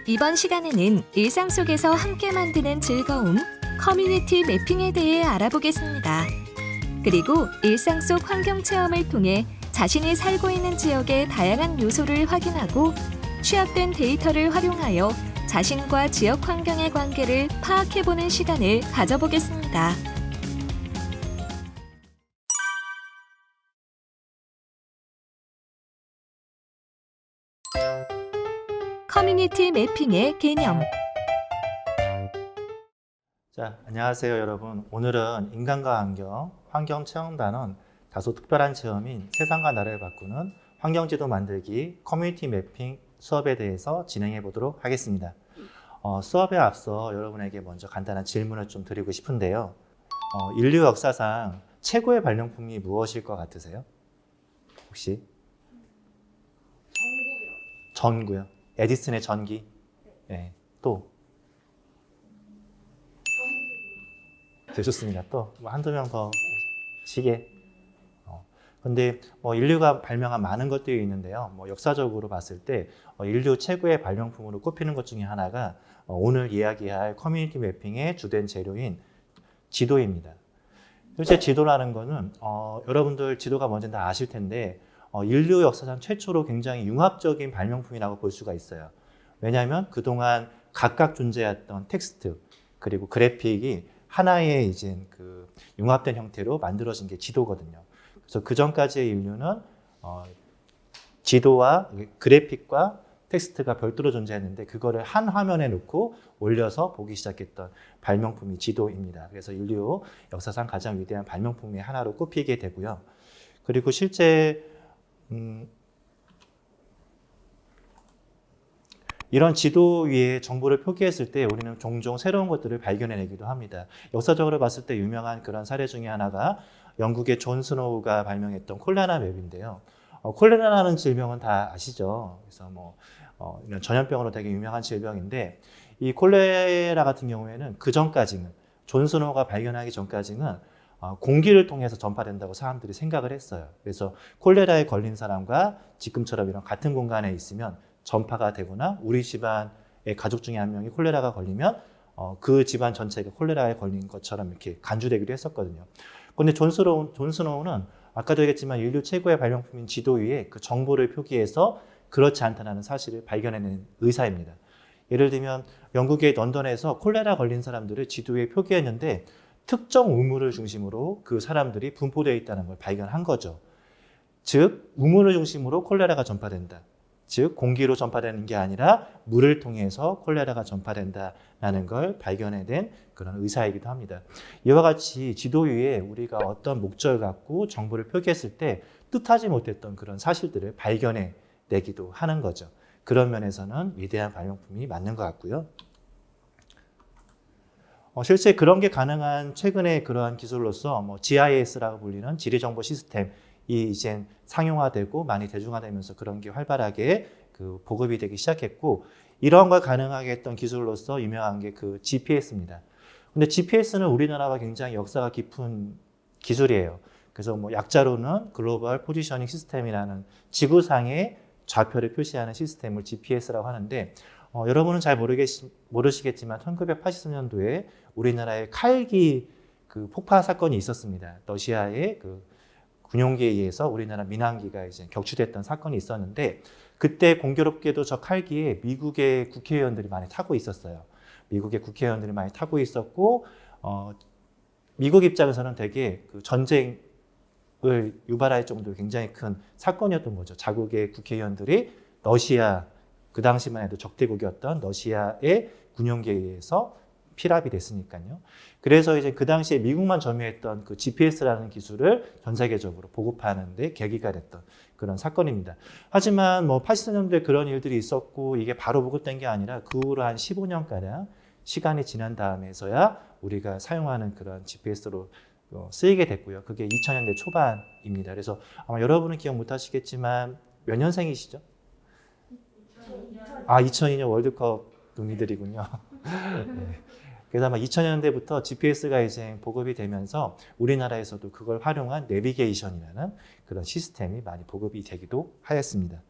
이번 시간에는 일상 속에서 함께 만드는 즐거움, 커뮤니티 매핑에 대해 알아보겠습니다. 그리고 일상 속 환경 체험을 통해 자신이 살고 있는 지역의 다양한 요소를 확인하고 취합된 데이터를 활용하여 자신과 지역 환경의 관계를 파악해보는 시간을 가져보겠습니다. 커뮤니티 매핑의 개념. 자, 안녕하세요 여러분. 오늘은 인간과 환경 체험 단원 다소 특별한 체험인 세상과 나를 바꾸는 환경지도 만들기 커뮤니티 매핑 수업에 대해서 진행해 보도록 하겠습니다. 수업에 앞서 여러분에게 먼저 간단한 질문을 좀 드리고 싶은데요. 인류 역사상 최고의 발명품이 무엇일 것 같으세요? 혹시? 전구요. 에디슨의 전기. 네. 또? 네, 좋습니다. 또 한두 명 더 시계. 근데 인류가 발명한 많은 것들이 있는데요. 역사적으로 봤을 때 인류 최고의 발명품으로 꼽히는 것 중에 하나가 오늘 이야기할 커뮤니티 매핑의 주된 재료인 지도입니다. 실제 지도라는 거는 여러분들 지도가 뭔지 다 아실 텐데 인류 역사상 최초로 굉장히 융합적인 발명품이라고 볼 수가 있어요. 왜냐하면 그동안 각각 존재했던 텍스트 그리고 그래픽이 하나의 이제 그 융합된 형태로 만들어진 게 지도거든요. 그래서 그 전까지의 인류는 지도와 그래픽과 텍스트가 별도로 존재했는데 그거를 한 화면에 놓고 올려서 보기 시작했던 발명품이 지도입니다. 그래서 인류 역사상 가장 위대한 발명품의 하나로 꼽히게 되고요. 그리고 실제 이런 지도 위에 정보를 표기했을 때 우리는 종종 새로운 것들을 발견해내기도 합니다. 역사적으로 봤을 때 유명한 그런 사례 중에 하나가 영국의 존 스노우가 발명했던 콜레라 맵인데요. 콜레라라는 질병은 다 아시죠? 그래서 이런 전염병으로 되게 유명한 질병인데 이 콜레라 같은 경우에는 그 전까지는 존 스노우가 발견하기 전까지는 공기를 통해서 전파된다고 사람들이 생각을 했어요. 그래서 콜레라에 걸린 사람과 지금처럼 이런 같은 공간에 있으면 전파가 되거나 우리 집안의 가족 중에 한 명이 콜레라가 걸리면 그 집안 전체가 콜레라에 걸린 것처럼 이렇게 간주되기도 했었거든요. 그런데 존 스노우는 아까도 얘기했지만 인류 최고의 발명품인 지도 위에 그 정보를 표기해서 그렇지 않다는 사실을 발견해낸 의사입니다. 예를 들면 영국의 런던에서 콜레라 걸린 사람들을 지도 위에 표기했는데 특정 우물을 중심으로 그 사람들이 분포되어 있다는 걸 발견한 거죠. 즉 우물을 중심으로 콜레라가 전파된다. 즉 공기로 전파되는 게 아니라 물을 통해서 콜레라가 전파된다는 걸 발견해낸 그런 의사이기도 합니다. 이와 같이 지도 위에 우리가 어떤 목적을 갖고 정보를 표기했을 때 뜻하지 못했던 그런 사실들을 발견해내기도 하는 거죠. 그런 면에서는 위대한 발명품이 맞는 것 같고요. 실제 그런 게 가능한 최근의 그러한 기술로서 GIS라고 불리는 지리정보 시스템이 이제 상용화되고 많이 대중화되면서 그런 게 활발하게 그 보급이 되기 시작했고 이런 걸 가능하게 했던 기술로서 유명한 게 그 GPS입니다. 근데 GPS는 우리나라와 굉장히 역사가 깊은 기술이에요. 그래서 약자로는 글로벌 포지셔닝 시스템이라는 지구상의 좌표를 표시하는 시스템을 GPS라고 하는데 여러분은 잘 모르시겠지만 1980년도에 우리나라에 칼기 그 폭파 사건이 있었습니다. 러시아의 그 군용기에 의해서 우리나라 민항기가 이제 격추됐던 사건이 있었는데 그때 공교롭게도 저 칼기에 미국의 국회의원들이 많이 타고 있었어요. 미국의 국회의원들이 많이 타고 있었고 미국 입장에서는 되게 그 전쟁을 유발할 정도로 굉장히 큰 사건이었던 거죠. 자국의 국회의원들이 러시아 그 당시만 해도 적대국이었던 러시아의 군용기에 의해서 피랍이 됐으니까요. 그래서 이제 그 당시에 미국만 점유했던 그 GPS라는 기술을 전 세계적으로 보급하는 데 계기가 됐던 그런 사건입니다. 하지만 80년대에 그런 일들이 있었고 이게 바로 보급된 게 아니라 그 후로 한 15년가량 시간이 지난 다음에서야 우리가 사용하는 그런 GPS로 쓰이게 됐고요. 그게 2000년대 초반입니다. 그래서 아마 여러분은 기억 못 하시겠지만 몇 년생이시죠? 2002년 월드컵 농이들이군요. 네. 그래서 아마 2000년대부터 GPS가 이제 보급이 되면서 우리나라에서도 그걸 활용한 내비게이션이라는 그런 시스템이 많이 보급이 되기도 하였습니다.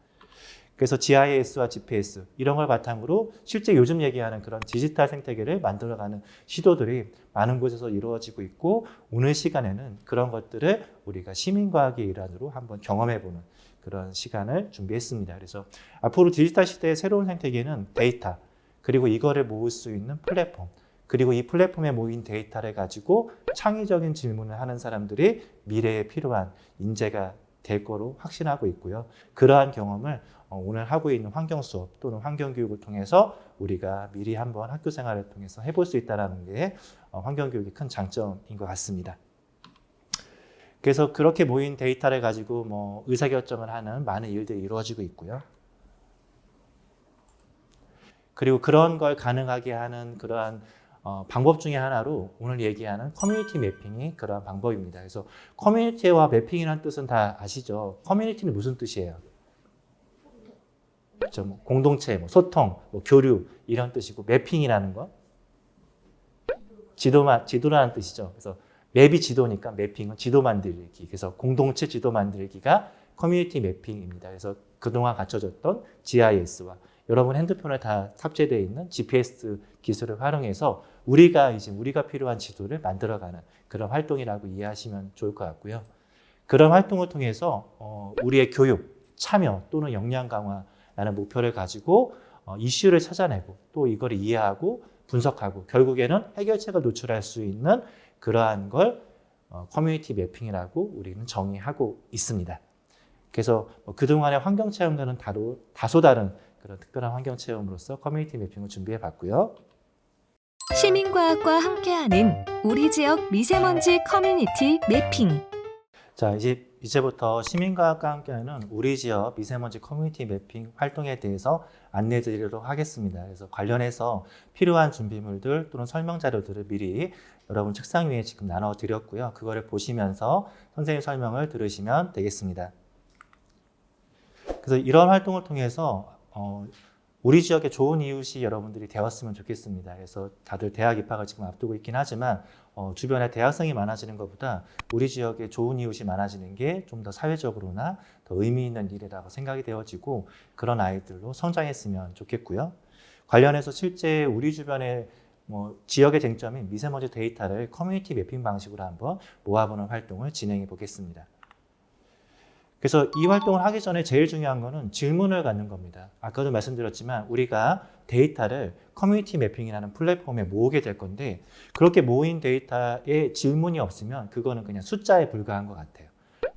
그래서 GIS와 GPS 이런 걸 바탕으로 실제 요즘 얘기하는 그런 디지털 생태계를 만들어가는 시도들이 많은 곳에서 이루어지고 있고, 오늘 시간에는 그런 것들을 우리가 시민과학의 일환으로 한번 경험해보는 그런 시간을 준비했습니다. 그래서 앞으로 디지털 시대의 새로운 생태계는 데이터, 그리고 이거를 모을 수 있는 플랫폼, 그리고 이 플랫폼에 모인 데이터를 가지고 창의적인 질문을 하는 사람들이 미래에 필요한 인재가 될 거로 확신하고 있고요. 그러한 경험을 오늘 하고 있는 환경 수업 또는 환경 교육을 통해서 우리가 미리 한번 학교 생활을 통해서 해볼 수 있다는 게 환경 교육의 큰 장점인 것 같습니다. 그래서 그렇게 모인 데이터를 가지고 뭐 의사결정을 하는 많은 일들이 이루어지고 있고요. 그리고 그런 걸 가능하게 하는 그러한 방법 중에 하나로 오늘 얘기하는 커뮤니티 매핑이 그러한 방법입니다. 그래서 커뮤니티와 매핑이라는 뜻은 다 아시죠? 커뮤니티는 무슨 뜻이에요? 그렇죠? 뭐 공동체, 뭐 소통, 뭐 교류 이런 뜻이고, 매핑이라는 거 지도라는 뜻이죠. 그래서 맵이 지도니까 매핑은 지도 만들기. 그래서 공동체 지도 만들기가 커뮤니티 매핑입니다. 그래서 그동안 갖춰졌던 GIS와 여러분 핸드폰에 다 탑재되어 있는 GPS 기술을 활용해서 우리가 필요한 지도를 만들어가는 그런 활동이라고 이해하시면 좋을 것 같고요. 그런 활동을 통해서 우리의 교육, 참여 또는 역량 강화라는 목표를 가지고 이슈를 찾아내고 또 이걸 이해하고 분석하고 결국에는 해결책을 노출할 수 있는 그러한 걸 커뮤니티 매핑이라고 우리는 정의하고 있습니다. 그래서 그동안의 환경체험과는 다소 다른 그런 특별한 환경체험으로서 커뮤니티 매핑을 준비해 봤고요. 시민과학과 함께하는 우리 지역 미세먼지 커뮤니티 매핑. 자, 이제부터 시민과학과 함께하는 우리 지역 미세먼지 커뮤니티 매핑 활동에 대해서 안내 드리도록 하겠습니다. 그래서 관련해서 필요한 준비물들 또는 설명 자료들을 미리 여러분 책상 위에 지금 나눠 드렸고요. 그거를 보시면서 선생님 설명을 들으시면 되겠습니다. 그래서 이런 활동을 통해서 우리 지역에 좋은 이웃이 여러분들이 되었으면 좋겠습니다. 그래서 다들 대학 입학을 지금 앞두고 있긴 하지만 주변에 대학생이 많아지는 것보다 우리 지역에 좋은 이웃이 많아지는 게 좀 더 사회적으로나 더 의미 있는 일이라고 생각이 되어지고 그런 아이들로 성장했으면 좋겠고요. 관련해서 실제 우리 주변에 지역의 쟁점인 미세먼지 데이터를 커뮤니티 매핑 방식으로 한번 모아보는 활동을 진행해 보겠습니다. 그래서 이 활동을 하기 전에 제일 중요한 거는 질문을 갖는 겁니다. 아까도 말씀드렸지만 우리가 데이터를 커뮤니티 매핑이라는 플랫폼에 모으게 될 건데 그렇게 모인 데이터에 질문이 없으면 그거는 그냥 숫자에 불과한 것 같아요.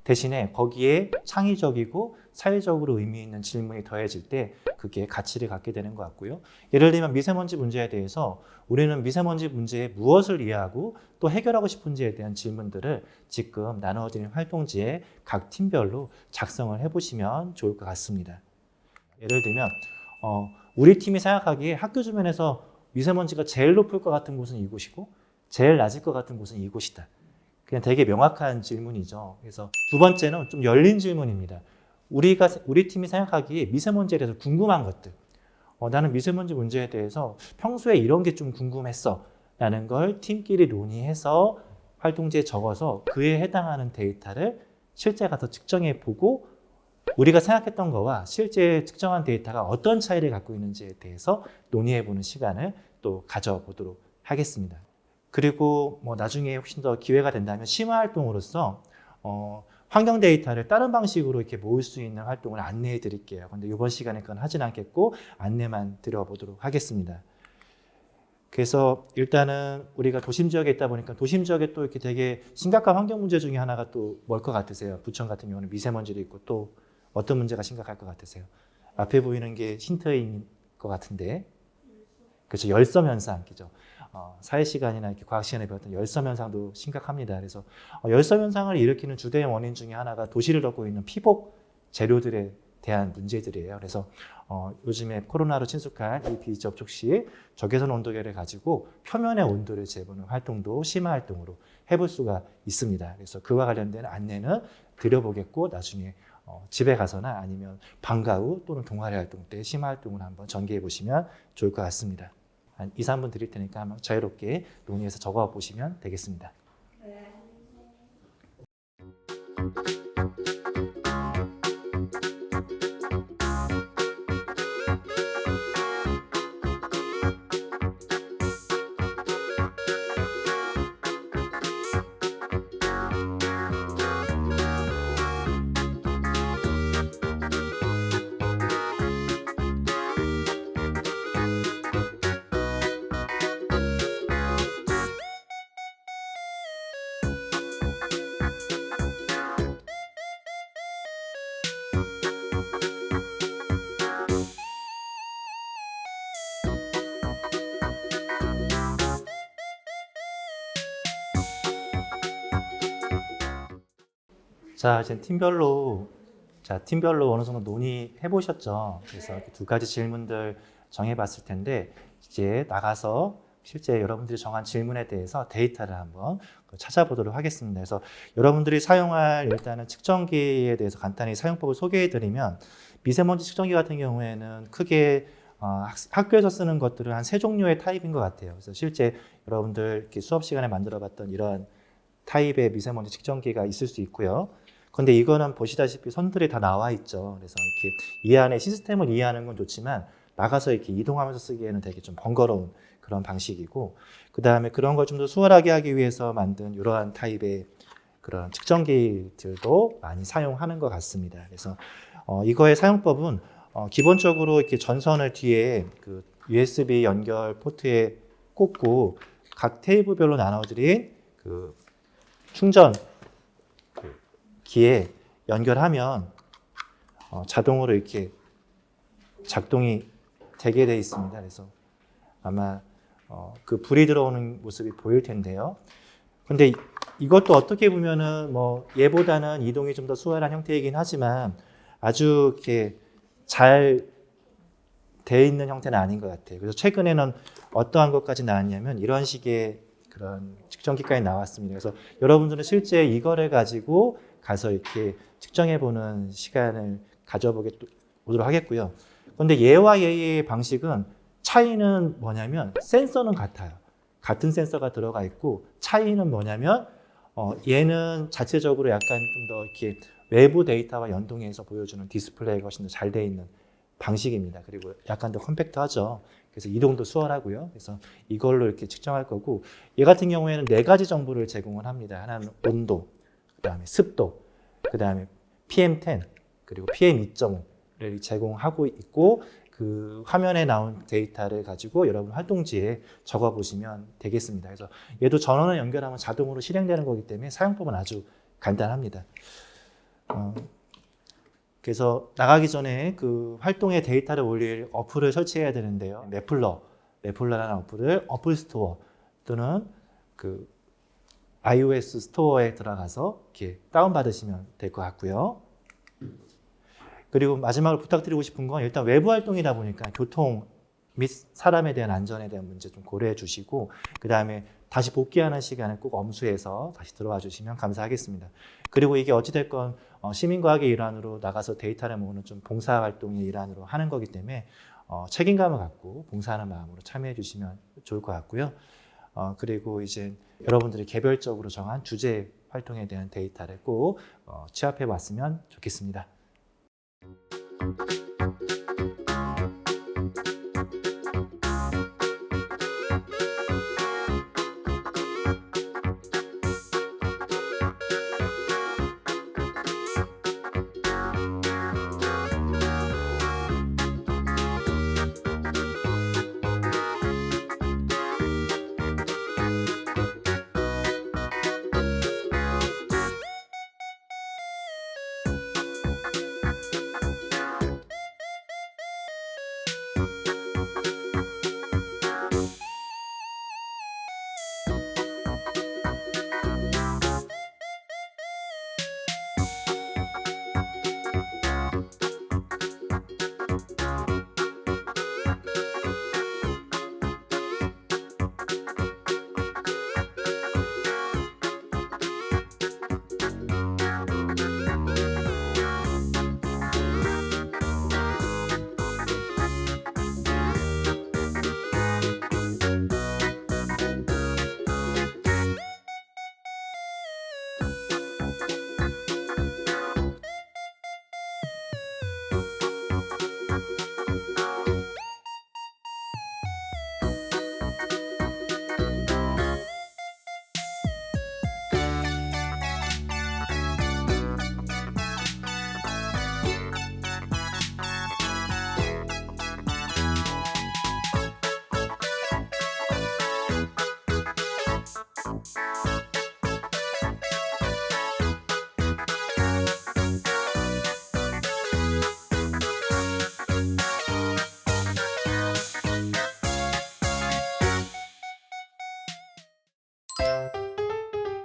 대신에 거기에 창의적이고 사회적으로 의미 있는 질문이 더해질 때 그게 가치를 갖게 되는 것 같고요. 예를 들면 미세먼지 문제에 대해서 우리는 미세먼지 문제에 무엇을 이해하고 또 해결하고 싶은지에 대한 질문들을 지금 나눠드린 활동지에 각 팀별로 작성을 해보시면 좋을 것 같습니다. 예를 들면 우리 팀이 생각하기에 학교 주변에서 미세먼지가 제일 높을 것 같은 곳은 이곳이고 제일 낮을 것 같은 곳은 이곳이다. 그냥 되게 명확한 질문이죠. 그래서 두 번째는 좀 열린 질문입니다. 우리 팀이 생각하기에 미세먼지에 대해서 궁금한 것들. 나는 미세먼지 문제에 대해서 평소에 이런 게 좀 궁금했어. 라는 걸 팀끼리 논의해서 활동지에 적어서 그에 해당하는 데이터를 실제 가서 측정해 보고 우리가 생각했던 거와 실제 측정한 데이터가 어떤 차이를 갖고 있는지에 대해서 논의해 보는 시간을 또 가져보도록 하겠습니다. 그리고 나중에 훨씬 더 기회가 된다면 심화 활동으로서 환경 데이터를 다른 방식으로 이렇게 모을 수 있는 활동을 안내해 드릴게요. 근데 이번 시간에 그건 하진 않겠고 안내만 드려보도록 하겠습니다. 그래서 일단은 우리가 도심 지역에 있다 보니까 도심 지역에 또 이렇게 되게 심각한 환경 문제 중에 하나가 또 뭘 것 같으세요? 부천 같은 경우는 미세먼지도 있고 또 어떤 문제가 심각할 것 같으세요? 앞에 보이는 게 힌트인 것 같은데, 그렇죠? 열섬 현상, 그죠? 사회 시간이나 이렇게 과학 시간에 배웠던 열섬 현상도 심각합니다. 그래서 열섬 현상을 일으키는 주된 원인 중에 하나가 도시를 덮고 있는 피복 재료들에 대한 문제들이에요. 그래서 요즘에 코로나로 친숙한 이 비접촉 시 적외선 온도계를 가지고 표면의 온도를 재보는 활동도 심화 활동으로 해볼 수가 있습니다. 그래서 그와 관련된 안내는 드려보겠고 나중에 집에 가서나 아니면 방과 후 또는 동아리 활동 때 심화 활동을 한번 전개해 보시면 좋을 것 같습니다. 한 2, 3분 드릴 테니까 한번 자유롭게 논의해서 적어 보시면 되겠습니다. 자, 이제 팀별로 어느 정도 논의해 보셨죠? 그래서 이렇게 두 가지 질문들 정해 봤을 텐데, 이제 나가서 실제 여러분들이 정한 질문에 대해서 데이터를 한번 찾아보도록 하겠습니다. 그래서 여러분들이 사용할 일단은 측정기에 대해서 간단히 사용법을 소개해 드리면, 미세먼지 측정기 같은 경우에는 크게 학교에서 쓰는 것들은 한 세 종류의 타입인 것 같아요. 그래서 실제 여러분들 이렇게 수업 시간에 만들어 봤던 이런 타입의 미세먼지 측정기가 있을 수 있고요. 근데 이거는 보시다시피 선들이 다 나와 있죠. 그래서 이렇게 이 안에 시스템을 이해하는 건 좋지만 나가서 이렇게 이동하면서 쓰기에는 되게 좀 번거로운 그런 방식이고, 그 다음에 그런 걸 좀 더 수월하게 하기 위해서 만든 이러한 타입의 그런 측정기들도 많이 사용하는 것 같습니다. 그래서 이거의 사용법은 기본적으로 이렇게 전선을 뒤에 그 USB 연결 포트에 꽂고 각 테이블별로 나눠드린 그 충전 기에 연결하면 자동으로 이렇게 작동이 되게 되어 있습니다. 그래서 아마 그 불이 들어오는 모습이 보일 텐데요. 근데 이것도 어떻게 보면은 뭐 얘보다는 이동이 좀 더 수월한 형태이긴 하지만 아주 이렇게 잘 되어 있는 형태는 아닌 것 같아요. 그래서 최근에는 어떠한 것까지 나왔냐면 이런 식의 그런 측정기까지 나왔습니다. 그래서 여러분들은 실제 이거를 가지고 가서 이렇게 측정해 보는 시간을 가져보도록 하겠고요. 그런데 얘와 얘의 방식은 차이는 뭐냐면 센서는 같아요. 같은 센서가 들어가 있고 차이는 뭐냐면 얘는 자체적으로 약간 좀 더 이렇게 외부 데이터와 연동해서 보여주는 디스플레이가 훨씬 더 잘 되어 있는 방식입니다. 그리고 약간 더 컴팩트하죠. 그래서 이동도 수월하고요. 그래서 이걸로 이렇게 측정할 거고, 얘 같은 경우에는 네 가지 정보를 제공을 합니다. 하나는 온도, 그다음에 습도, 그다음에 PM10, 그리고 PM2.5를 제공하고 있고, 그 화면에 나온 데이터를 가지고 여러분 활동지에 적어 보시면 되겠습니다. 그래서 얘도 전원을 연결하면 자동으로 실행되는 거기 때문에 사용법은 아주 간단합니다. 그래서 나가기 전에 그 활동의 데이터를 올릴 어플을 설치해야 되는데요. 매플러라는 어플을 어플 스토어 또는 그 iOS 스토어에 들어가서 이렇게 다운받으시면 될 것 같고요. 그리고 마지막으로 부탁드리고 싶은 건 일단 외부 활동이다 보니까 교통 및 사람에 대한 안전에 대한 문제 좀 고려해 주시고, 그 다음에 다시 복귀하는 시간을 꼭 엄수해서 다시 들어와 주시면 감사하겠습니다. 그리고 이게 어찌됐건 시민과학의 일환으로 나가서 데이터를 모으는 좀 봉사활동의 일환으로 하는 거기 때문에 책임감을 갖고 봉사하는 마음으로 참여해 주시면 좋을 것 같고요. 그리고 이제 여러분들이 개별적으로 정한 주제 활동에 대한 데이터를 꼭 취합해 왔으면 좋겠습니다.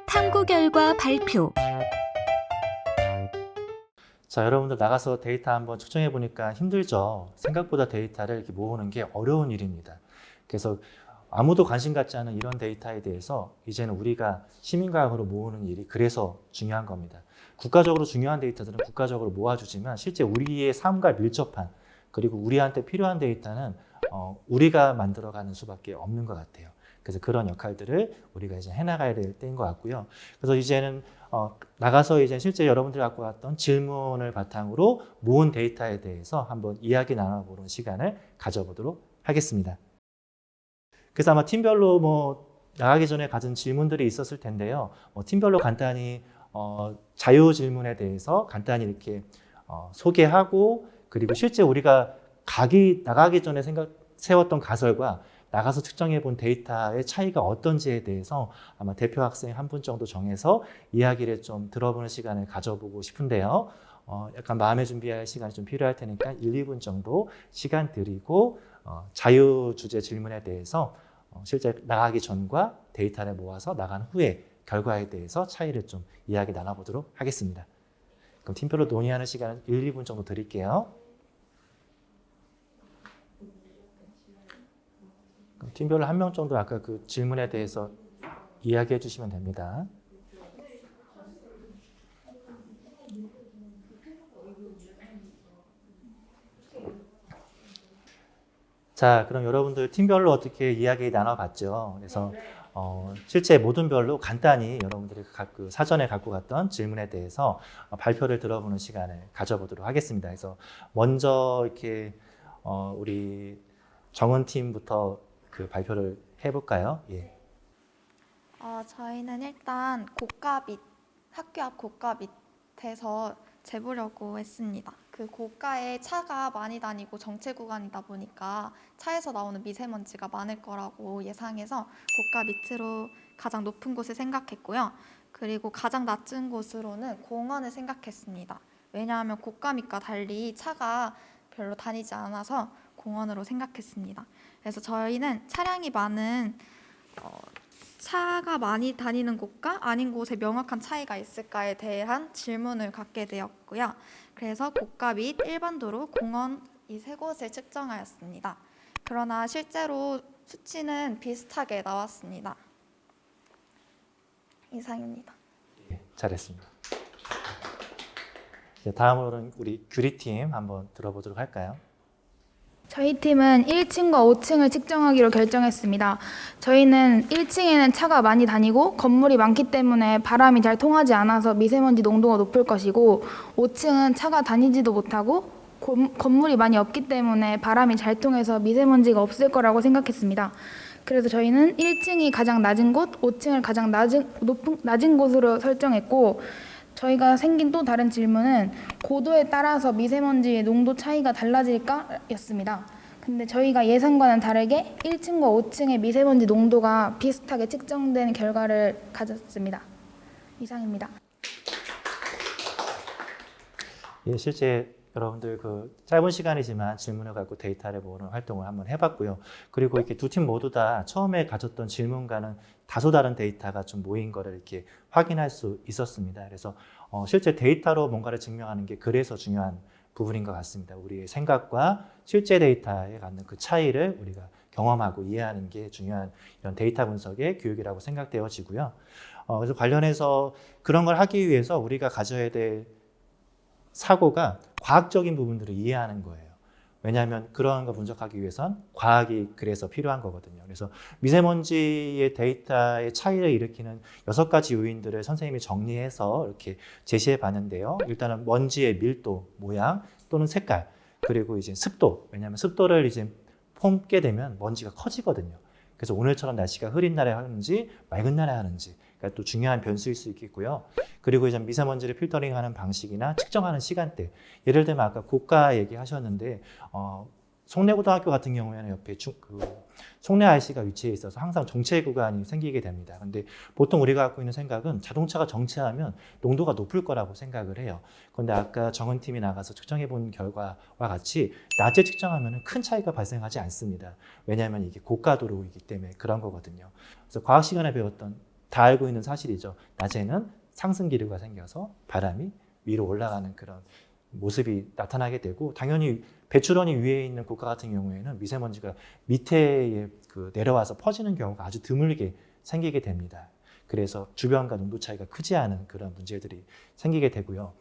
탐구 결과 발표. 자, 여러분들 나가서 데이터 한번 측정해 보니까 힘들죠. 생각보다 데이터를 이렇게 모으는 게 어려운 일입니다. 그래서 아무도 관심 갖지 않은 이런 데이터에 대해서 이제는 우리가 시민과학으로 모으는 일이 그래서 중요한 겁니다. 국가적으로 중요한 데이터들은 국가적으로 모아주지만 실제 우리의 삶과 밀접한 그리고 우리한테 필요한 데이터는 우리가 만들어가는 수밖에 없는 것 같아요. 그래서 그런 역할들을 우리가 이제 해나가야 될 때인 것 같고요. 그래서 이제는 나가서 이제 실제 여러분들이 갖고 왔던 질문을 바탕으로 모은 데이터에 대해서 한번 이야기 나눠보는 시간을 가져보도록 하겠습니다. 그래서 아마 팀별로 나가기 전에 가진 질문들이 있었을 텐데요. 팀별로 간단히 자유 질문에 대해서 간단히 이렇게 소개하고 그리고 실제 우리가 나가기 전에 세웠던 가설과 나가서 측정해 본 데이터의 차이가 어떤지에 대해서 아마 대표 학생 한 분 정도 정해서 이야기를 좀 들어보는 시간을 가져보고 싶은데요. 약간 마음의 준비할 시간이 좀 필요할 테니까 1, 2분 정도 시간 드리고 자유 주제 질문에 대해서 실제 나가기 전과 데이터를 모아서 나간 후에 결과에 대해서 차이를 좀 이야기 나눠보도록 하겠습니다. 그럼 팀별로 논의하는 시간은 1, 2분 정도 드릴게요. 그럼 팀별로 한 명 정도 아까 그 질문에 대해서 이야기해 주시면 됩니다. 자, 그럼 여러분들 팀별로 어떻게 이야기 나눠봤죠? 그래서 실제 모든 별로 간단히 여러분들이 사전에 갖고 갔던 질문에 대해서 발표를 들어보는 시간을 가져보도록 하겠습니다. 그래서 먼저 이렇게 우리 정은 팀부터 그 발표를 해볼까요? 예. 저희는 일단 학교 앞 고가 밑에서 재보려고 했습니다. 그 고가에 차가 많이 다니고 정체 구간이다 보니까 차에서 나오는 미세먼지가 많을 거라고 예상해서 고가 밑으로 가장 높은 곳을 생각했고요. 그리고 가장 낮은 곳으로는 공원을 생각했습니다. 왜냐하면 고가 밑과 달리 차가 별로 다니지 않아서 공원으로 생각했습니다. 그래서 저희는 차가 많이 다니는 곳과 아닌 곳에 명확한 차이가 있을까에 대한 질문을 갖게 되었고요. 그래서 고가 및 일반도로 공원 이 세 곳을 측정하였습니다. 그러나 실제로 수치는 비슷하게 나왔습니다. 이상입니다. 예, 잘했습니다. 다음으로는 우리 규리팀 한번 들어보도록 할까요? 저희 팀은 1층과 5층을 측정하기로 결정했습니다. 저희는 1층에는 차가 많이 다니고 건물이 많기 때문에 바람이 잘 통하지 않아서 미세먼지 농도가 높을 것이고 5층은 차가 다니지도 못하고 건물이 많이 없기 때문에 바람이 잘 통해서 미세먼지가 없을 거라고 생각했습니다. 그래서 저희는 1층이 가장 낮은 곳, 5층을 가장 낮은 곳으로 설정했고 저희가 생긴 또 다른 질문은 고도에 따라서 미세먼지의 농도 차이가 달라질까? 였습니다. 근데 저희가 예상과는 다르게 1층과 5층의 미세먼지 농도가 비슷하게 측정된 결과를 가졌습니다. 이상입니다. 예, 실제 여러분들 그 짧은 시간이지만 질문을 갖고 데이터를 모으는 활동을 한번 해봤고요. 그리고 이렇게 두 팀 모두 다 처음에 가졌던 질문과는 다소 다른 데이터가 좀 모인 거를 이렇게 확인할 수 있었습니다. 그래서 실제 데이터로 뭔가를 증명하는 게 그래서 중요한 부분인 것 같습니다. 우리의 생각과 실제 데이터에 갖는 그 차이를 우리가 경험하고 이해하는 게 중요한 이런 데이터 분석의 교육이라고 생각되어지고요. 그래서 관련해서 그런 걸 하기 위해서 우리가 가져야 될 사고가 과학적인 부분들을 이해하는 거예요. 왜냐하면 그런 거 분석하기 위해선 과학이 그래서 필요한 거거든요. 그래서 미세먼지의 데이터의 차이를 일으키는 6가지 요인들을 선생님이 정리해서 이렇게 제시해 봤는데요. 일단은 먼지의 밀도, 모양 또는 색깔, 그리고 이제 습도. 왜냐하면 습도를 이제 품게 되면 먼지가 커지거든요. 그래서 오늘처럼 날씨가 흐린 날에 하는지 맑은 날에 하는지 그러니까 또 중요한 변수일 수 있겠고요. 그리고 이제 미세먼지를 필터링하는 방식이나 측정하는 시간대. 예를 들면 아까 고가 얘기하셨는데 송내고등학교 같은 경우에는 옆에 송내 IC가 위치해 있어서 항상 정체 구간이 생기게 됩니다. 근데 보통 우리가 갖고 있는 생각은 자동차가 정체하면 농도가 높을 거라고 생각을 해요. 그런데 아까 정은팀이 나가서 측정해 본 결과와 같이 낮에 측정하면 큰 차이가 발생하지 않습니다. 왜냐하면 이게 고가도로이기 때문에 그런 거거든요. 그래서 과학 시간에 배웠던 다 알고 있는 사실이죠. 낮에는 상승 기류가 생겨서 바람이 위로 올라가는 그런 모습이 나타나게 되고 당연히 배출원이 위에 있는 고가 같은 경우에는 미세먼지가 밑에 그 내려와서 퍼지는 경우가 아주 드물게 생기게 됩니다. 그래서 주변과 농도 차이가 크지 않은 그런 문제들이 생기게 되고요.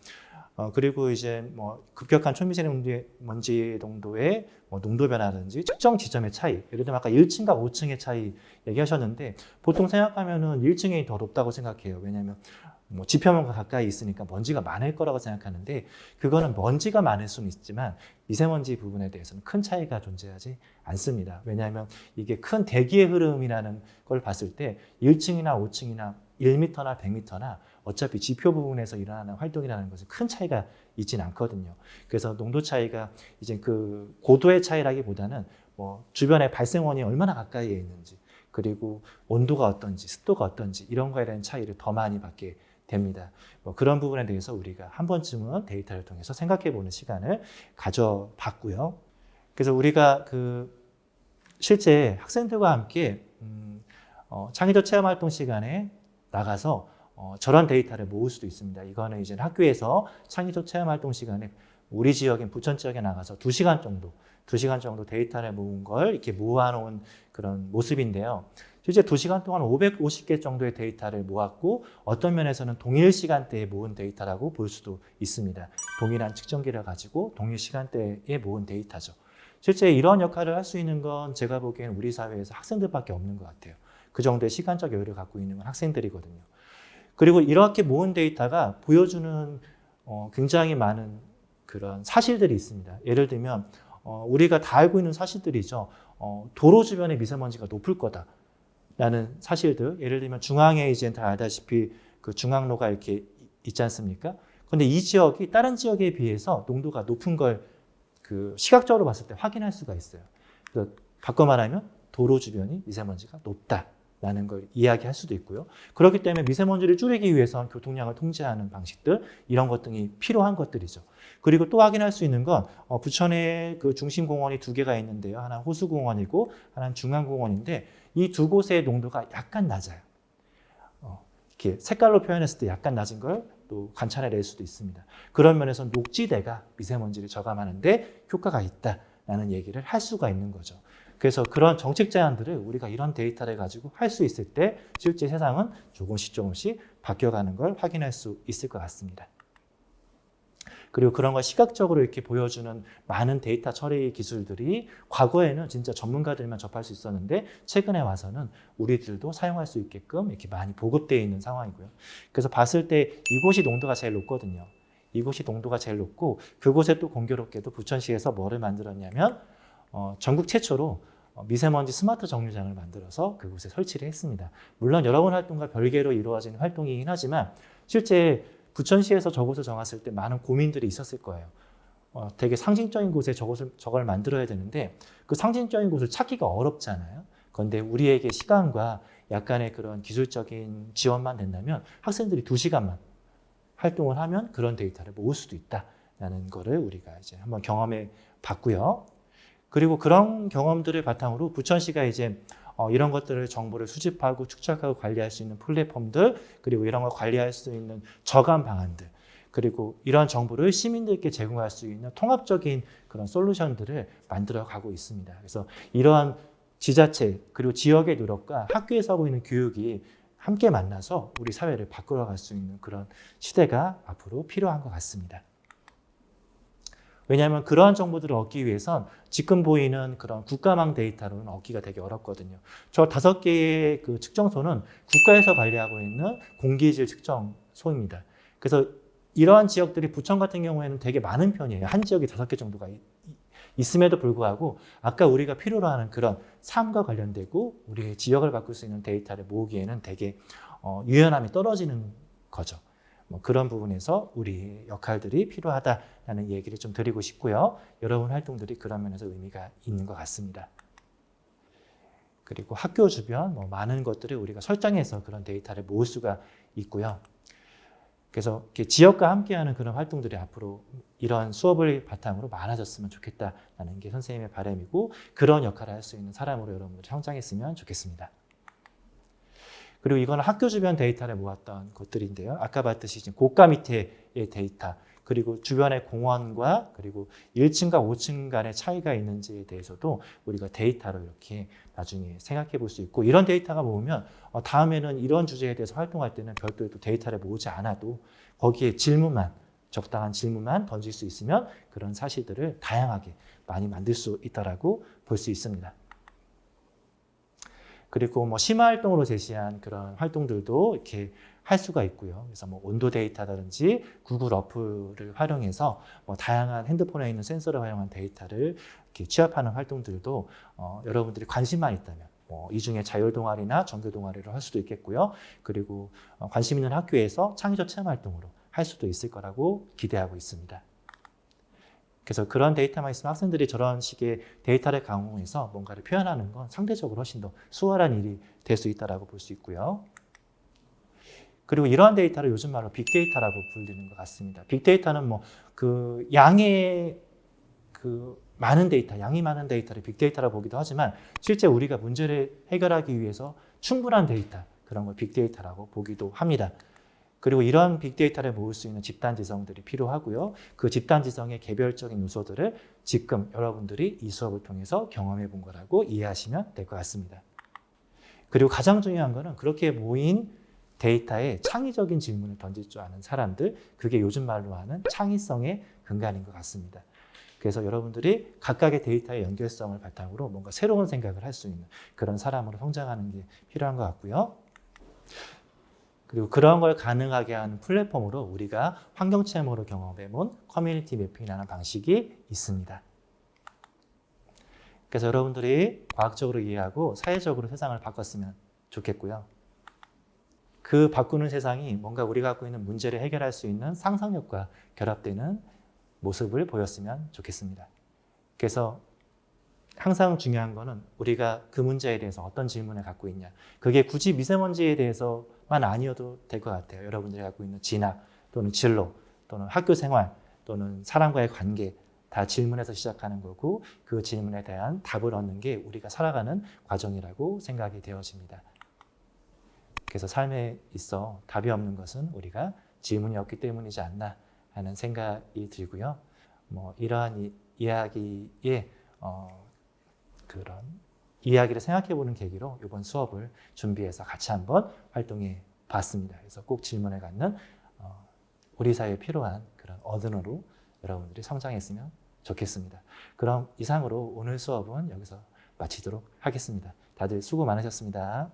그리고 이제 뭐 급격한 초미세먼지 농도의 뭐 농도 변화라든지 특정 지점의 차이, 예를 들면 아까 1층과 5층의 차이 얘기하셨는데 보통 생각하면은 1층이 더 높다고 생각해요. 왜냐하면 뭐 지표면과 가까이 있으니까 먼지가 많을 거라고 생각하는데 그거는 먼지가 많을 수는 있지만 미세먼지 부분에 대해서는 큰 차이가 존재하지 않습니다. 왜냐하면 이게 큰 대기의 흐름이라는 걸 봤을 때 1층이나 5층이나 1m나 100m나 어차피 지표 부분에서 일어나는 활동이라는 것은 큰 차이가 있진 않거든요. 그래서 농도 차이가 이제 그 고도의 차이라기보다는 뭐 주변의 발생원이 얼마나 가까이에 있는지 그리고 온도가 어떤지 습도가 어떤지 이런 거에 대한 차이를 더 많이 받게 됩니다. 뭐 그런 부분에 대해서 우리가 한 번쯤은 데이터를 통해서 생각해보는 시간을 가져봤고요. 그래서 우리가 그 실제 학생들과 함께 창의적 체험활동 시간에 나가서 저런 데이터를 모을 수도 있습니다. 이거는 이제 학교에서 창의적 체험활동 시간에 우리 지역인 부천 지역에 나가서 2시간 정도 데이터를 모은 걸 이렇게 모아놓은 그런 모습인데요. 실제 2시간 동안 550개 정도의 데이터를 모았고 어떤 면에서는 동일 시간대에 모은 데이터라고 볼 수도 있습니다. 동일한 측정기를 가지고 동일 시간대에 모은 데이터죠. 실제 이런 역할을 할 수 있는 건 제가 보기엔 우리 사회에서 학생들밖에 없는 것 같아요. 그 정도의 시간적 여유를 갖고 있는 건 학생들이거든요. 그리고 이렇게 모은 데이터가 보여주는 굉장히 많은 그런 사실들이 있습니다. 예를 들면 우리가 다 알고 있는 사실들이죠. 도로 주변에 미세먼지가 높을 거다라는 사실들. 예를 들면 중앙에 이제 다 알다시피 그 중앙로가 이렇게 있지 않습니까? 그런데 이 지역이 다른 지역에 비해서 농도가 높은 걸 그 시각적으로 봤을 때 확인할 수가 있어요. 그래서 바꿔 말하면 도로 주변이 미세먼지가 높다라는 걸 이야기할 수도 있고요. 그렇기 때문에 미세먼지를 줄이기 위해서는 교통량을 통제하는 방식들 이런 것 등이 필요한 것들이죠. 그리고 또 확인할 수 있는 건 부천에 그 중심 공원이 2개가 있는데요. 하나는 호수공원이고 하나는 중앙공원인데 이 두 곳의 농도가 약간 낮아요. 이렇게 색깔로 표현했을 때 약간 낮은 걸 또 관찰해낼 수도 있습니다. 그런 면에서 녹지대가 미세먼지를 저감하는데 효과가 있다라는 얘기를 할 수가 있는 거죠. 그래서 그런 정책 제안들을 우리가 이런 데이터를 가지고 할 수 있을 때 실제 세상은 조금씩 바뀌어가는 걸 확인할 수 있을 것 같습니다. 그리고 그런 걸 시각적으로 이렇게 보여주는 많은 데이터 처리 기술들이 과거에는 진짜 전문가들만 접할 수 있었는데 최근에 와서는 우리들도 사용할 수 있게끔 이렇게 많이 보급되어 있는 상황이고요. 그래서 봤을 때 이곳이 농도가 제일 높거든요. 이곳이 농도가 제일 높고 그곳에 또 공교롭게도 부천시에서 뭐를 만들었냐면 전국 최초로 미세먼지 스마트 정류장을 만들어서 그곳에 설치를 했습니다. 물론 여러분 활동과 별개로 이루어지는 활동이긴 하지만 실제 부천시에서 저곳을 정했을 때 많은 고민들이 있었을 거예요. 되게 상징적인 곳에 저걸 만들어야 되는데 그 상징적인 곳을 찾기가 어렵잖아요. 그런데 우리에게 시간과 약간의 그런 기술적인 지원만 된다면 학생들이 2시간만 활동을 하면 그런 데이터를 모을 수도 있다라는 거를 우리가 이제 한번 경험해 봤고요. 그리고 그런 경험들을 바탕으로 부천시가 이제 이런 것들을 정보를 수집하고 축적하고 관리할 수 있는 플랫폼들 그리고 이런 걸 관리할 수 있는 저감 방안들 그리고 이런 정보를 시민들께 제공할 수 있는 통합적인 그런 솔루션들을 만들어 가고 있습니다. 그래서 이러한 지자체 그리고 지역의 노력과 학교에서 하고 있는 교육이 함께 만나서 우리 사회를 바꾸어 갈 수 있는 그런 시대가 앞으로 필요한 것 같습니다. 왜냐하면 그러한 정보들을 얻기 위해선 지금 보이는 그런 국가망 데이터로는 얻기가 되게 어렵거든요. 저 5개의 그 측정소는 국가에서 관리하고 있는 공기질 측정소입니다. 그래서 이러한 지역들이 부천 같은 경우에는 되게 많은 편이에요. 한 지역에 5개 정도가 있음에도 불구하고 아까 우리가 필요로 하는 그런 삶과 관련되고 우리의 지역을 바꿀 수 있는 데이터를 모으기에는 되게 유연함이 떨어지는 거죠. 뭐 그런 부분에서 우리 역할들이 필요하다라는 얘기를 좀 드리고 싶고요. 여러분 활동들이 그런 면에서 의미가 있는 것 같습니다. 그리고 학교 주변 많은 것들을 우리가 설정해서 그런 데이터를 모을 수가 있고요. 그래서 이렇게 지역과 함께하는 그런 활동들이 앞으로 이런 수업을 바탕으로 많아졌으면 좋겠다라는 게 선생님의 바람이고 그런 역할을 할 수 있는 사람으로 여러분들이 성장했으면 좋겠습니다. 그리고 이거는 학교 주변 데이터를 모았던 것들인데요. 아까 봤듯이 고가 밑에의 데이터, 그리고 주변의 공원과 그리고 1층과 5층 간의 차이가 있는지에 대해서도 우리가 데이터로 이렇게 나중에 생각해 볼 수 있고, 이런 데이터가 모으면 다음에는 이런 주제에 대해서 활동할 때는 별도의 또 데이터를 모으지 않아도 거기에 질문만, 적당한 질문만 던질 수 있으면 그런 사실들을 다양하게 많이 만들 수 있다라고 볼 수 있습니다. 그리고 뭐 심화 활동으로 제시한 그런 활동들도 이렇게 할 수가 있고요. 그래서 뭐 온도 데이터라든지 구글 어플을 활용해서 뭐 다양한 핸드폰에 있는 센서를 활용한 데이터를 이렇게 취합하는 활동들도 여러분들이 관심만 있다면 이 중에 자율 동아리나 정규 동아리를 할 수도 있겠고요. 그리고 관심 있는 학교에서 창의적 체험 활동으로 할 수도 있을 거라고 기대하고 있습니다. 그래서 그런 데이터만 있으면 학생들이 저런 식의 데이터를 강화해서 뭔가를 표현하는 건 상대적으로 훨씬 더 수월한 일이 될 수 있다고 볼 수 있고요. 그리고 이러한 데이터를 요즘 말로 빅데이터라고 불리는 것 같습니다. 빅데이터는 뭐 그 양의 많은 데이터, 양이 많은 데이터를 빅데이터라고 보기도 하지만 실제 우리가 문제를 해결하기 위해서 충분한 데이터, 그런 걸 빅데이터라고 보기도 합니다. 그리고 이런 빅데이터를 모을 수 있는 집단 지성들이 필요하고요. 그 집단 지성의 개별적인 요소들을 지금 여러분들이 이 수업을 통해서 경험해 본 거라고 이해하시면 될 것 같습니다. 그리고 가장 중요한 거는 그렇게 모인 데이터에 창의적인 질문을 던질 줄 아는 사람들, 그게 요즘 말로 하는 창의성의 근간인 것 같습니다. 그래서 여러분들이 각각의 데이터의 연결성을 바탕으로 뭔가 새로운 생각을 할 수 있는 그런 사람으로 성장하는 게 필요한 것 같고요. 그리고 그런 걸 가능하게 하는 플랫폼으로 우리가 환경체험으로 경험해본 커뮤니티 매핑이라는 방식이 있습니다. 그래서 여러분들이 과학적으로 이해하고 사회적으로 세상을 바꿨으면 좋겠고요. 그 바꾸는 세상이 뭔가 우리가 갖고 있는 문제를 해결할 수 있는 상상력과 결합되는 모습을 보였으면 좋겠습니다. 그래서 항상 중요한 거는 우리가 그 문제에 대해서 어떤 질문을 갖고 있냐. 그게 굳이 미세먼지에 대해서만 아니어도 될 것 같아요. 여러분들이 갖고 있는 진학 또는 진로 또는 학교 생활 또는 사람과의 관계 다 질문에서 시작하는 거고, 그 질문에 대한 답을 얻는 게 우리가 살아가는 과정이라고 생각이 되어집니다. 그래서 삶에 있어 답이 없는 것은 우리가 질문이 없기 때문이지 않나 하는 생각이 들고요. 뭐 이러한 이야기에 그런 이야기를 생각해보는 계기로 이번 수업을 준비해서 같이 한번 활동해 봤습니다. 그래서 꼭 질문을 갖는 우리 사회에 필요한 그런 어른으로 여러분들이 성장했으면 좋겠습니다. 그럼 이상으로 오늘 수업은 여기서 마치도록 하겠습니다. 다들 수고 많으셨습니다.